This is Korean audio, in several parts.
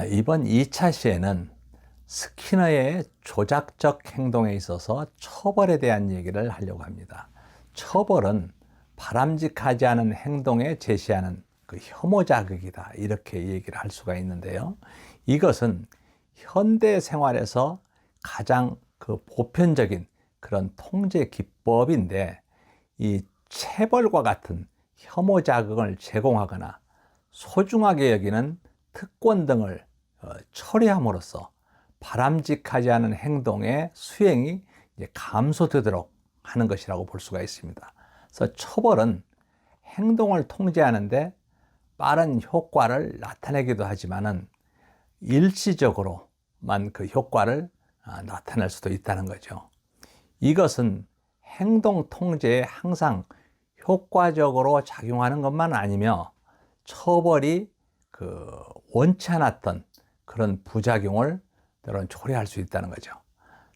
이번 2차 시에는 스키너의 조작적 행동에 있어서 처벌에 대한 얘기를 하려고 합니다. 처벌은 바람직하지 않은 행동에 제시하는 그 혐오 자극이다, 이렇게 얘기를 할 수가 있는데요. 이것은 현대 생활에서 가장 그 보편적인 그런 통제 기법인데, 이 체벌과 같은 혐오 자극을 제공하거나 소중하게 여기는 특권 등을 처리함으로써 바람직하지 않은 행동의 수행이 감소되도록 하는 것이라고 볼 수가 있습니다. 그래서 처벌은 행동을 통제하는데 빠른 효과를 나타내기도 하지만은 일시적으로만 그 효과를 나타낼 수도 있다는 거죠. 이것은 행동 통제에 항상 효과적으로 작용하는 것만 아니며 처벌이 원치 않았던 그런 부작용을 때로는 초래할 수 있다는 거죠.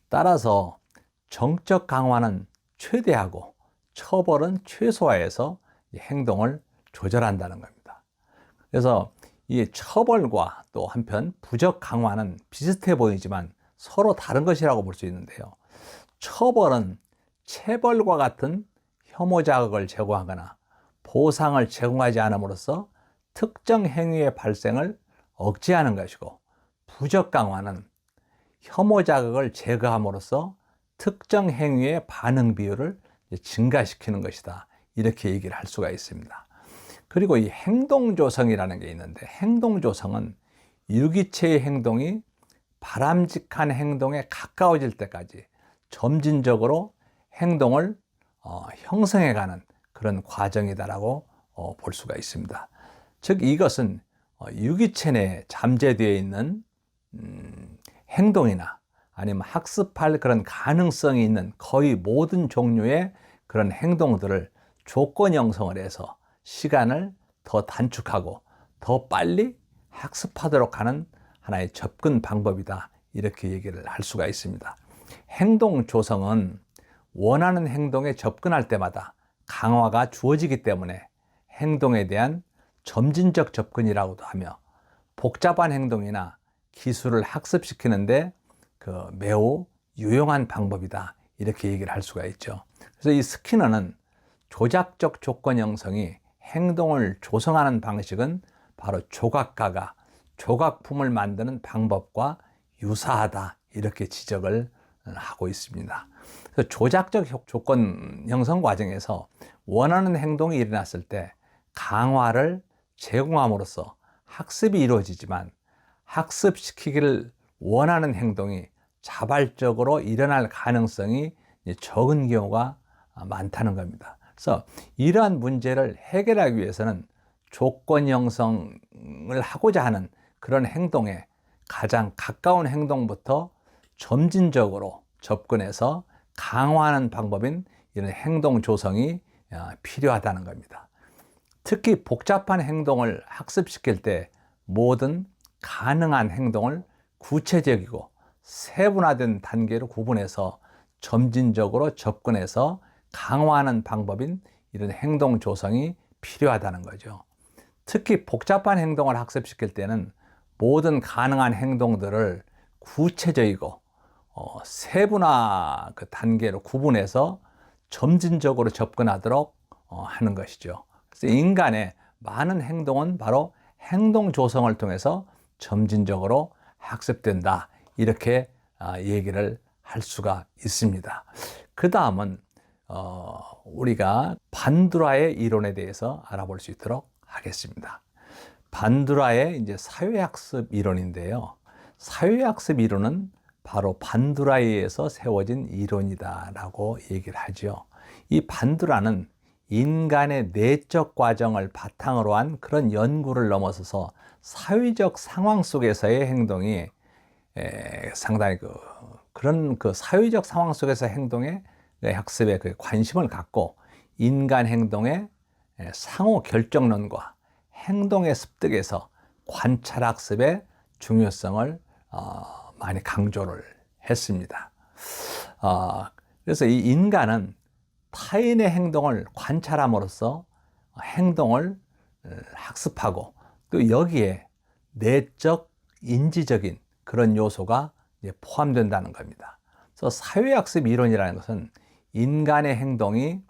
따라서 정적 강화는 최대하고 처벌은 최소화해서 행동을 조절한다는 겁니다. 그래서 이 처벌과 또 한편 부적 강화는 비슷해 보이지만 서로 다른 것이라고 볼 수 있는데요. 처벌은 체벌과 같은 혐오 자극을 제공하거나 보상을 제공하지 않음으로써 특정 행위의 발생을 억제하는 것이고, 부적 강화는 혐오 자극을 제거함으로써 특정 행위의 반응 비율을 증가시키는 것이다, 이렇게 얘기를 할 수가 있습니다. 그리고 이 행동조성이라는 게 있는데, 행동조성은 유기체의 행동이 바람직한 행동에 가까워질 때까지 점진적으로 행동을 형성해가는 그런 과정이다라고 볼 수가 있습니다. 즉 이것은 유기체 내에 잠재되어 있는 행동이나 아니면 학습할 그런 가능성이 있는 거의 모든 종류의 그런 행동들을 조건 형성을 해서 시간을 더 단축하고 더 빨리 학습하도록 하는 하나의 접근 방법이다, 이렇게 얘기를 할 수가 있습니다. 행동 조성은 원하는 행동에 접근할 때마다 강화가 주어지기 때문에 행동에 대한 점진적 접근이라고도 하며, 복잡한 행동이나 기술을 학습시키는데 매우 유용한 방법이다, 이렇게 얘기를 할 수가 있죠. 그래서 이 스키너는 조작적 조건 형성이 행동을 조성하는 방식은 바로 조각가가 조각품을 만드는 방법과 유사하다, 이렇게 지적을 하고 있습니다. 그래서 조작적 조건 형성 과정에서 원하는 행동이 일어났을 때 강화를 제공함으로써 학습이 이루어지지만, 학습시키기를 원하는 행동이 자발적으로 일어날 가능성이 적은 경우가 많다는 겁니다. 그래서 이러한 문제를 해결하기 위해서는 조건 형성을 하고자 하는 그런 행동에 가장 가까운 행동부터 점진적으로 접근해서 강화하는 방법인 이런 행동 조성이 필요하다는 겁니다. 특히 복잡한 행동을 학습시킬 때 모든 가능한 행동을 구체적이고 세분화된 단계로 구분해서 점진적으로 접근해서 강화하는 방법인 이런 행동 조성이 필요하다는 거죠. 특히 복잡한 행동을 학습시킬 때는 모든 가능한 행동들을 구체적이고 세분화 그 단계로 구분해서 점진적으로 접근하도록 하는 것이죠. 그래서 인간의 많은 행동은 바로 행동 조성을 통해서 점진적으로 학습된다, 이렇게 얘기를 할 수가 있습니다. 그 다음은 우리가 반두라의 이론에 대해서 알아볼 수 있도록 하겠습니다. 반두라의 이제 사회학습 이론인데요. 사회학습 이론은 바로 반두라에 의해서 세워진 이론이다라고 얘기를 하죠. 이 반두라는 인간의 내적 과정을 바탕으로 한 그런 연구를 넘어서서 사회적 상황 속에서의 행동이 상당히 그런 사회적 상황 속에서 행동의 학습에 관심을 갖고, 인간 행동의 상호 결정론과 행동의 습득에서 관찰 학습의 중요성을 많이 강조를 했습니다. 그래서 이 인간은 타인의 행동을 관찰함으로써 행동을 학습하고, 또 여기에 내적, 인지적인 그런 요소가 포함된다는 겁니다. 그래서 사회학습 이론이라는 것은 인간의 행동이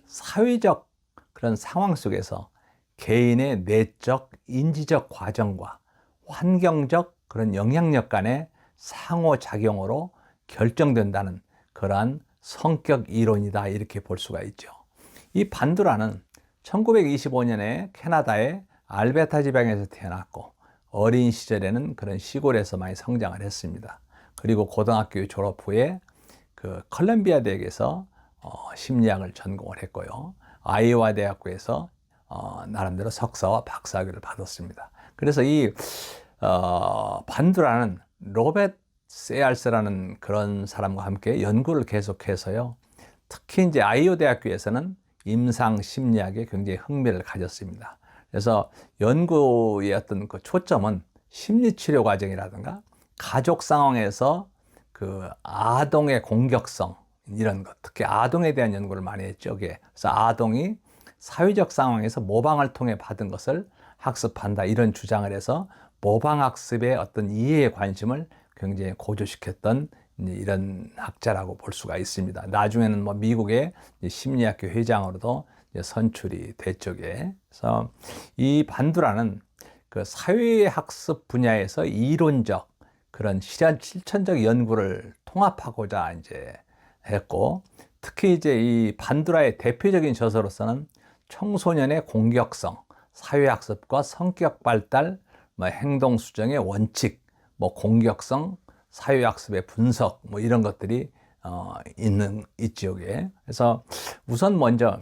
사회적 그런 상황 속에서 개인의 내적, 인지적 과정과 환경적 그런 영향력 간의 상호작용으로 결정된다는 그러한 성격 이론이다, 이렇게 볼 수가 있죠. 이 반두라는 1925년에 캐나다의 알베타 지방에서 태어났고 어린 시절에는 그런 시골에서 많이 성장을 했습니다. 그리고 고등학교 졸업 후에 그 컬럼비아 대학에서 심리학을 전공을 했고요. 아이오와 대학교에서 나름대로 석사와 박사학위를 받았습니다. 그래서 이 반두라는 로베트 세알스라는 그런 사람과 함께 연구를 계속해서요. 특히 이제 아이오 대학교에서는 임상 심리학에 굉장히 흥미를 가졌습니다. 그래서 연구의 어떤 그 초점은 심리치료 과정이라든가 가족 상황에서 그 아동의 공격성 이런 것, 특히 아동에 대한 연구를 많이 했죠. 그래서 아동이 사회적 상황에서 모방을 통해 받은 것을 학습한다, 이런 주장을 해서 모방학습의 어떤 이해에 관심을 굉장히 고조시켰던 이런 학자라고 볼 수가 있습니다. 나중에는 뭐 미국의 심리학교 회장으로도 선출이 됐죠. 그래서 이 반두라는 그 사회학습 분야에서 이론적 그런 실천적 연구를 통합하고자 이제 했고, 특히 이제 이 반두라의 대표적인 저서로서는 청소년의 공격성, 사회학습과 성격 발달, 뭐 행동 수정의 원칙, 뭐 공격성, 사회학습의 분석, 뭐 이런 것들이 있죠. 그래서 우선 먼저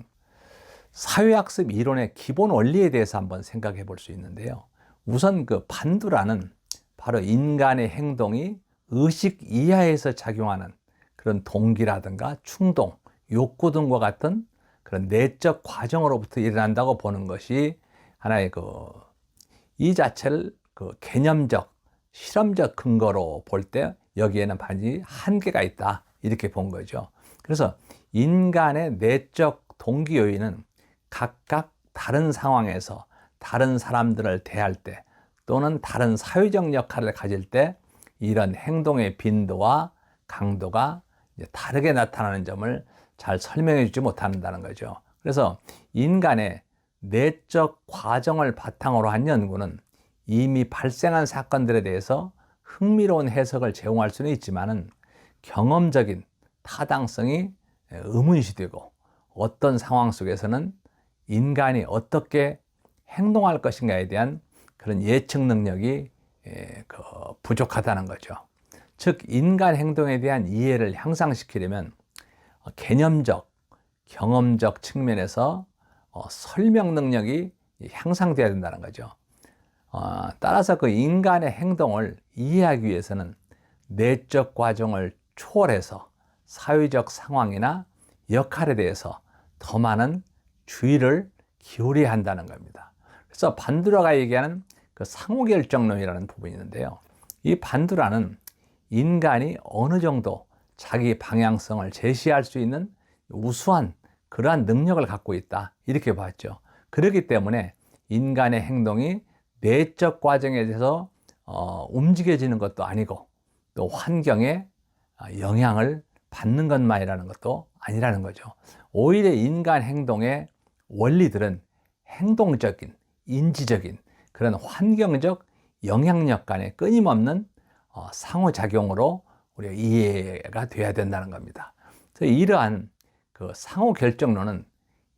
사회학습 이론의 기본 원리에 대해서 한번 생각해 볼 수 있는데요. 우선 그 반두라는 바로 인간의 행동이 의식 이하에서 작용하는 그런 동기라든가 충동, 욕구 등과 같은 그런 내적 과정으로부터 일어난다고 보는 것이 하나의 이 자체를 그 개념적, 실험적 근거로 볼 때 여기에는 반드시 한계가 있다, 이렇게 본 거죠. 그래서 인간의 내적 동기 요인은 각각 다른 상황에서 다른 사람들을 대할 때 또는 다른 사회적 역할을 가질 때 이런 행동의 빈도와 강도가 다르게 나타나는 점을 잘 설명해 주지 못한다는 거죠. 그래서 인간의 내적 과정을 바탕으로 한 연구는 이미 발생한 사건들에 대해서 흥미로운 해석을 제공할 수는 있지만은 경험적인 타당성이 의문시되고 어떤 상황 속에서는 인간이 어떻게 행동할 것인가에 대한 그런 예측 능력이 부족하다는 거죠. 즉 인간 행동에 대한 이해를 향상시키려면 개념적, 경험적 측면에서 설명 능력이 향상돼야 된다는 거죠. 따라서 그 인간의 행동을 이해하기 위해서는 내적 과정을 초월해서 사회적 상황이나 역할에 대해서 더 많은 주의를 기울여야 한다는 겁니다. 그래서 반두라가 얘기하는 그 상호결정론이라는 부분이 있는데요. 이 반두라는 인간이 어느 정도 자기 방향성을 제시할 수 있는 우수한 그러한 능력을 갖고 있다, 이렇게 봤죠. 그렇기 때문에 인간의 행동이 내적 과정에 대해서 움직여지는 것도 아니고 또 환경에 영향을 받는 것만이라는 것도 아니라는 거죠. 오히려 인간 행동의 원리들은 행동적인, 인지적인 그런 환경적 영향력 간의 끊임없는 상호작용으로 우리가 이해가 돼야 된다는 겁니다. 그래서 이러한 그 상호결정론은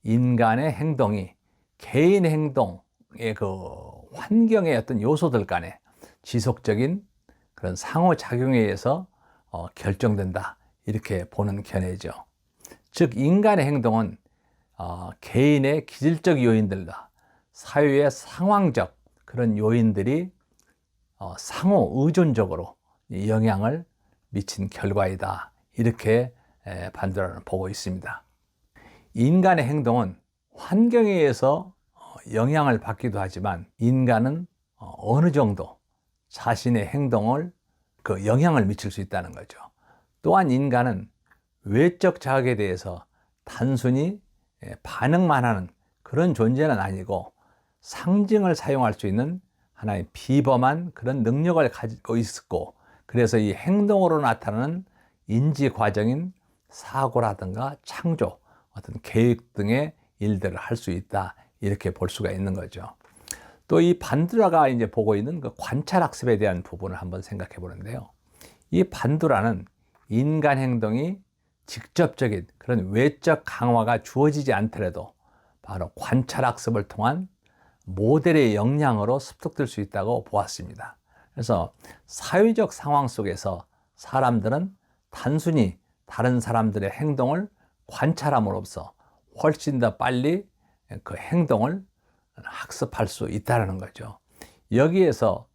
인간의 행동이 개인 행동의 그 환경의 어떤 요소들 간의 지속적인 그런 상호작용에 의해서 결정된다, 이렇게 보는 견해죠. 즉 인간의 행동은 개인의 기질적 요인들과 사회의 상황적 그런 요인들이 상호 의존적으로 영향을 미친 결과이다, 이렇게 반두라는 보고 있습니다. 인간의 행동은 환경에 의해서 영향을 받기도 하지만 인간은 어느 정도 자신의 행동을 그 영향을 미칠 수 있다는 거죠. 또한 인간은 외적 자극에 대해서 단순히 반응만 하는 그런 존재는 아니고 상징을 사용할 수 있는 하나의 비범한 그런 능력을 가지고 있었고, 그래서 이 행동으로 나타나는 인지 과정인 사고라든가 창조, 어떤 계획 등의 일들을 할 수 있다, 이렇게 볼 수가 있는 거죠. 또 이 반두라가 이제 보고 있는 그 관찰학습에 대한 부분을 한번 생각해 보는데요. 이 반두라는 인간 행동이 직접적인 그런 외적 강화가 주어지지 않더라도 바로 관찰학습을 통한 모델의 역량으로 습득될 수 있다고 보았습니다. 그래서 사회적 상황 속에서 사람들은 단순히 다른 사람들의 행동을 관찰함으로써 훨씬 더 빨리 그 행동을 학습할 수 있다는 거죠. 여기에서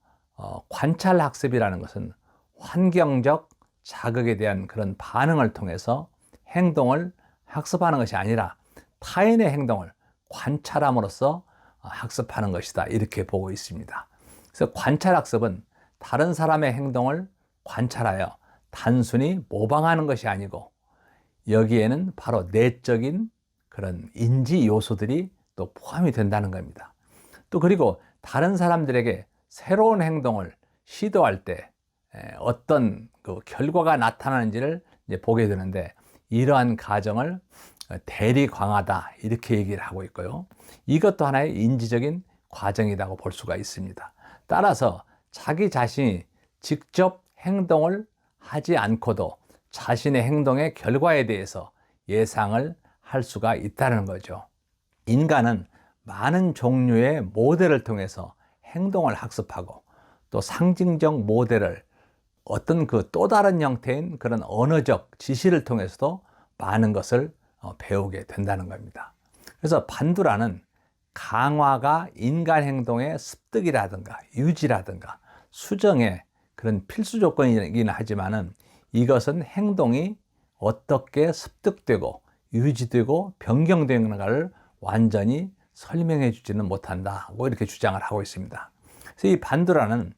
관찰 학습이라는 것은 환경적 자극에 대한 그런 반응을 통해서 행동을 학습하는 것이 아니라 타인의 행동을 관찰함으로써 학습하는 것이다, 이렇게 보고 있습니다. 그래서 관찰 학습은 다른 사람의 행동을 관찰하여 단순히 모방하는 것이 아니고, 여기에는 바로 내적인 그런 인지 요소들이 또 포함이 된다는 겁니다. 또 그리고 다른 사람들에게 새로운 행동을 시도할 때 어떤 그 결과가 나타나는지를 이제 보게 되는데, 이러한 과정을 대리 강화다, 이렇게 얘기를 하고 있고요. 이것도 하나의 인지적인 과정이라고 볼 수가 있습니다. 따라서 자기 자신이 직접 행동을 하지 않고도 자신의 행동의 결과에 대해서 예상을 할 수가 있다는 거죠. 인간은 많은 종류의 모델을 통해서 행동을 학습하고, 또 상징적 모델을 어떤 그 또 다른 형태인 그런 언어적 지시를 통해서도 많은 것을 배우게 된다는 겁니다. 그래서 반두라는 강화가 인간 행동의 습득이라든가 유지라든가 수정의 그런 필수 조건이긴 하지만은, 이것은 행동이 어떻게 습득되고 유지되고 변경되는가를 완전히 설명해 주지는 못한다고 이렇게 주장을 하고 있습니다. 그래서 이 반두라는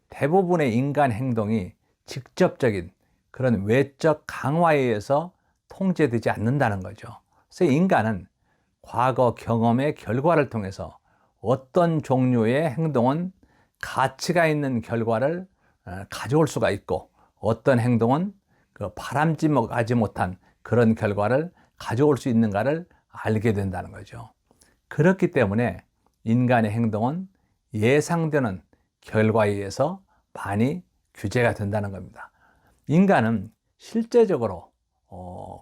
대부분의 인간 행동이 직접적인 그런 외적 강화에 의해서 통제되지 않는다는 거죠. 그래서 인간은 과거 경험의 결과를 통해서 어떤 종류의 행동은 가치가 있는 결과를 가져올 수가 있고, 어떤 행동은 그 바람직하지 못한 그런 결과를 가져올 수 있는가를 알게 된다는 거죠. 그렇기 때문에 인간의 행동은 예상되는 결과에 의해서 많이 규제가 된다는 겁니다. 인간은 실제적으로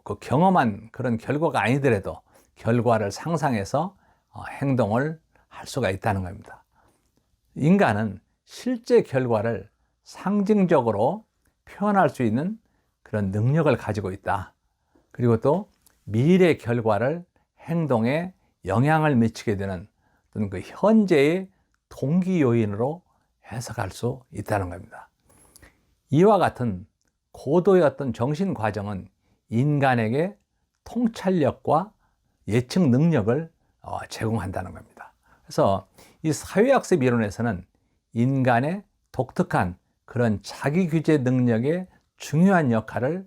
그 경험한 그런 결과가 아니더라도 결과를 상상해서 행동을 할 수가 있다는 겁니다. 인간은 실제 결과를 상징적으로 표현할 수 있는 그런 능력을 가지고 있다. 그리고 또 미래 결과를 행동에 영향을 미치게 되는 어떤 그 현재의 동기 요인으로 해석할 수 있다는 겁니다. 이와 같은 고도의 어떤 정신 과정은 인간에게 통찰력과 예측 능력을 제공한다는 겁니다. 그래서 이 사회학습 이론에서는 인간의 독특한 그런 자기 규제 능력에 중요한 역할을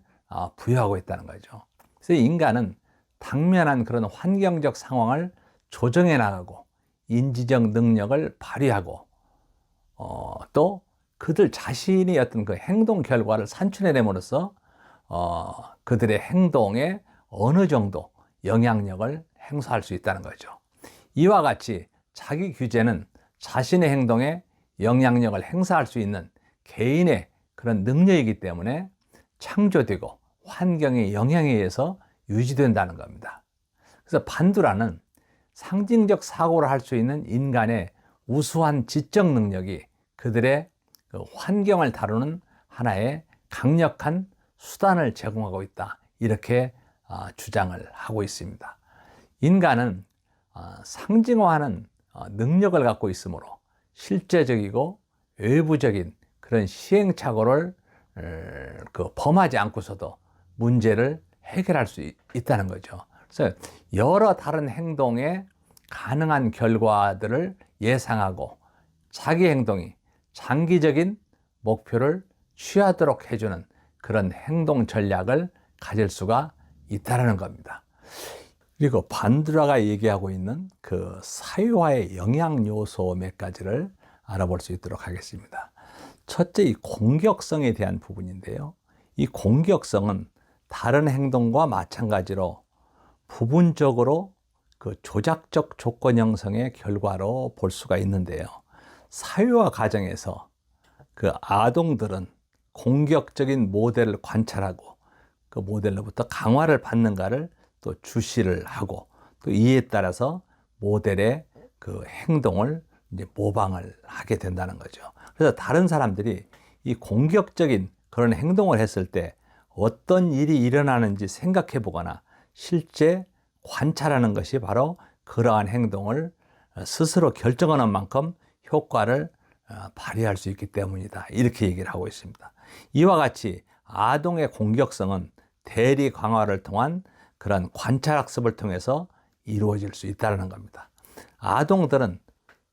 부여하고 있다는 거죠. 그래서 인간은 당면한 그런 환경적 상황을 조정해 나가고 인지적 능력을 발휘하고 또 그들 자신이 어떤 그 행동 결과를 산출해냄으로써 그들의 행동에 어느 정도 영향력을 행사할 수 있다는 거죠. 이와 같이 자기 규제는 자신의 행동에 영향력을 행사할 수 있는 개인의 그런 능력이기 때문에 창조되고 환경의 영향에 의해서 유지된다는 겁니다. 그래서 반두라는 상징적 사고를 할 수 있는 인간의 우수한 지적 능력이 그들의 그 환경을 다루는 하나의 강력한 수단을 제공하고 있다, 이렇게 주장을 하고 있습니다. 인간은 상징화하는 능력을 갖고 있으므로 실제적이고 외부적인 그런 시행착오를 범하지 않고서도 문제를 해결할 수 있다는 거죠. 그래서 여러 다른 행동에 가능한 결과들을 예상하고 자기 행동이 장기적인 목표를 취하도록 해주는 그런 행동 전략을 가질 수가 있다는 겁니다. 그리고 반두라가 얘기하고 있는 그 사회화의 영향 요소 몇 가지를 알아볼 수 있도록 하겠습니다. 첫째, 이 공격성에 대한 부분인데요. 이 공격성은 다른 행동과 마찬가지로 부분적으로 그 조작적 조건 형성의 결과로 볼 수가 있는데요. 사회와 가정에서 그 아동들은 공격적인 모델을 관찰하고 그 모델로부터 강화를 받는가를 또 주시를 하고 또 이에 따라서 모델의 그 행동을 이제 모방을 하게 된다는 거죠. 그래서 다른 사람들이 이 공격적인 그런 행동을 했을 때 어떤 일이 일어나는지 생각해 보거나 실제 관찰하는 것이 바로 그러한 행동을 스스로 결정하는 만큼 효과를 발휘할 수 있기 때문이다. 이렇게 얘기를 하고 있습니다. 이와 같이 아동의 공격성은 대리 강화를 통한 그런 관찰학습을 통해서 이루어질 수 있다는 겁니다. 아동들은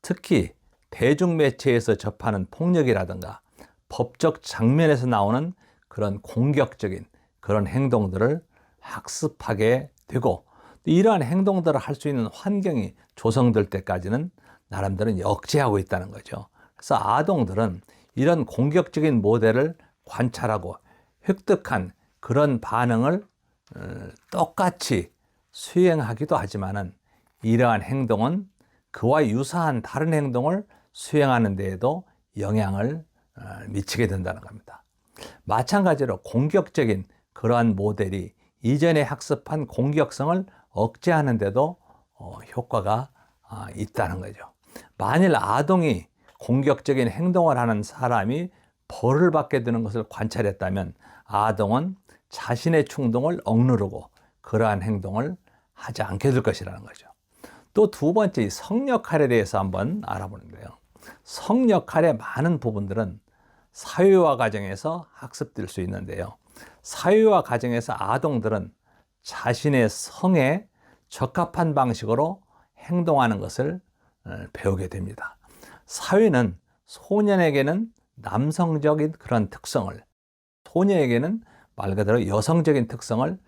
특히 대중매체에서 접하는 폭력이라든가 법적 장면에서 나오는 그런 공격적인 그런 행동들을 학습하게 되고 이러한 행동들을 할 수 있는 환경이 조성될 때까지는 나름대로 역제하고 있다는 거죠. 그래서 아동들은 이런 공격적인 모델을 관찰하고 획득한 그런 반응을 똑같이 수행하기도 하지만은 이러한 행동은 그와 유사한 다른 행동을 수행하는 데에도 영향을 미치게 된다는 겁니다. 마찬가지로 공격적인 그러한 모델이 이전에 학습한 공격성을 억제하는 데도 효과가 있다는 거죠. 만일 아동이 공격적인 행동을 하는 사람이 벌을 받게 되는 것을 관찰했다면 아동은 자신의 충동을 억누르고 그러한 행동을 하지 않게 될 것이라는 거죠. 또 두 번째, 성 역할에 대해서 한번 알아보는데요. 성 역할의 많은 부분들은 사회와 가정에서 학습될 수 있는데요. 사회와 가정에서 아동들은 자신의 성에 적합한 방식으로 행동하는 것을 배우게 됩니다. 사회는 소년에게는 남성적인 그런 특성을, 소녀에게는 말 그대로 여성적인 특성을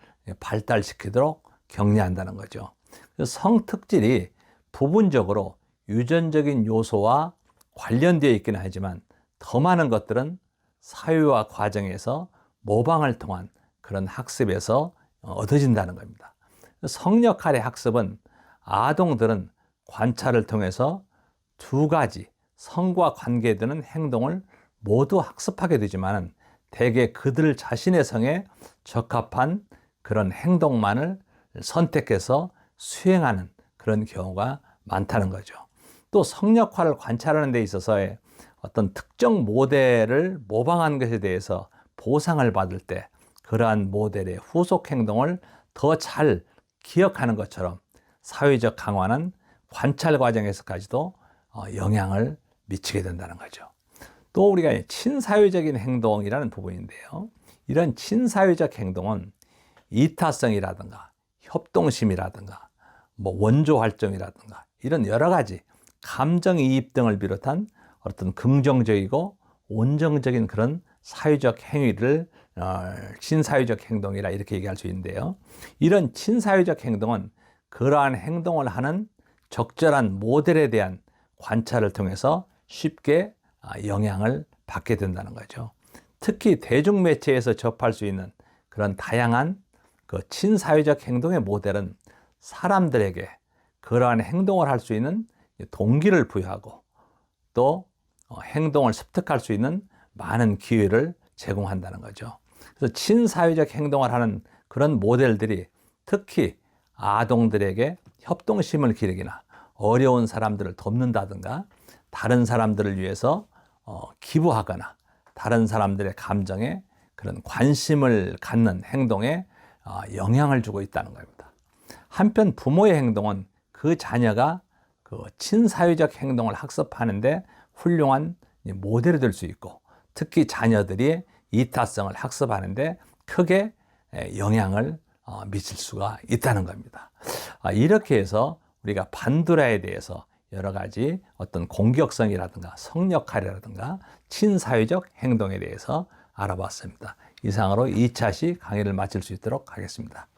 발달시키도록 격려한다는 거죠. 성특질이 부분적으로 유전적인 요소와 관련되어 있기는 하지만 더 많은 것들은 사회와 과정에서 모방을 통한 그런 학습에서 얻어진다는 겁니다. 성역할의 학습은 아동들은 관찰을 통해서 두 가지 성과 관계되는 행동을 모두 학습하게 되지만 대개 그들 자신의 성에 적합한 그런 행동만을 선택해서 수행하는 그런 경우가 많다는 거죠. 또 성역할을 관찰하는 데 있어서의 어떤 특정 모델을 모방한 것에 대해서 보상을 받을 때 그러한 모델의 후속 행동을 더 잘 기억하는 것처럼 사회적 강화는 관찰 과정에서까지도 영향을 미치게 된다는 거죠. 또 우리가 친사회적인 행동이라는 부분인데요. 이런 친사회적 행동은 이타성이라든가 협동심이라든가 원조 활동이라든가 이런 여러 가지 감정이입 등을 비롯한 어떤 긍정적이고 온정적인 그런 사회적 행위를 친사회적 행동이라 이렇게 얘기할 수 있는데요. 이런 친사회적 행동은 그러한 행동을 하는 적절한 모델에 대한 관찰을 통해서 쉽게 영향을 받게 된다는 거죠. 특히 대중매체에서 접할 수 있는 그런 다양한 그 친사회적 행동의 모델은 사람들에게 그러한 행동을 할 수 있는 동기를 부여하고 또 행동을 습득할 수 있는 많은 기회를 제공한다는 거죠. 그래서 친사회적 행동을 하는 그런 모델들이 특히 아동들에게 협동심을 기르기나 어려운 사람들을 돕는다든가 다른 사람들을 위해서 기부하거나 다른 사람들의 감정에 그런 관심을 갖는 행동에 영향을 주고 있다는 겁니다. 한편 부모의 행동은 그 자녀가 그 친사회적 행동을 학습하는데 훌륭한 모델이 될 수 있고 특히 자녀들이 이타성을 학습하는데 크게 영향을 미칠 수가 있다는 겁니다. 이렇게 해서 우리가 판두라에 대해서 여러 가지 어떤 공격성이라든가 성역할이라든가 친사회적 행동에 대해서 알아봤습니다. 이상으로 2차시 강의를 마칠 수 있도록 하겠습니다.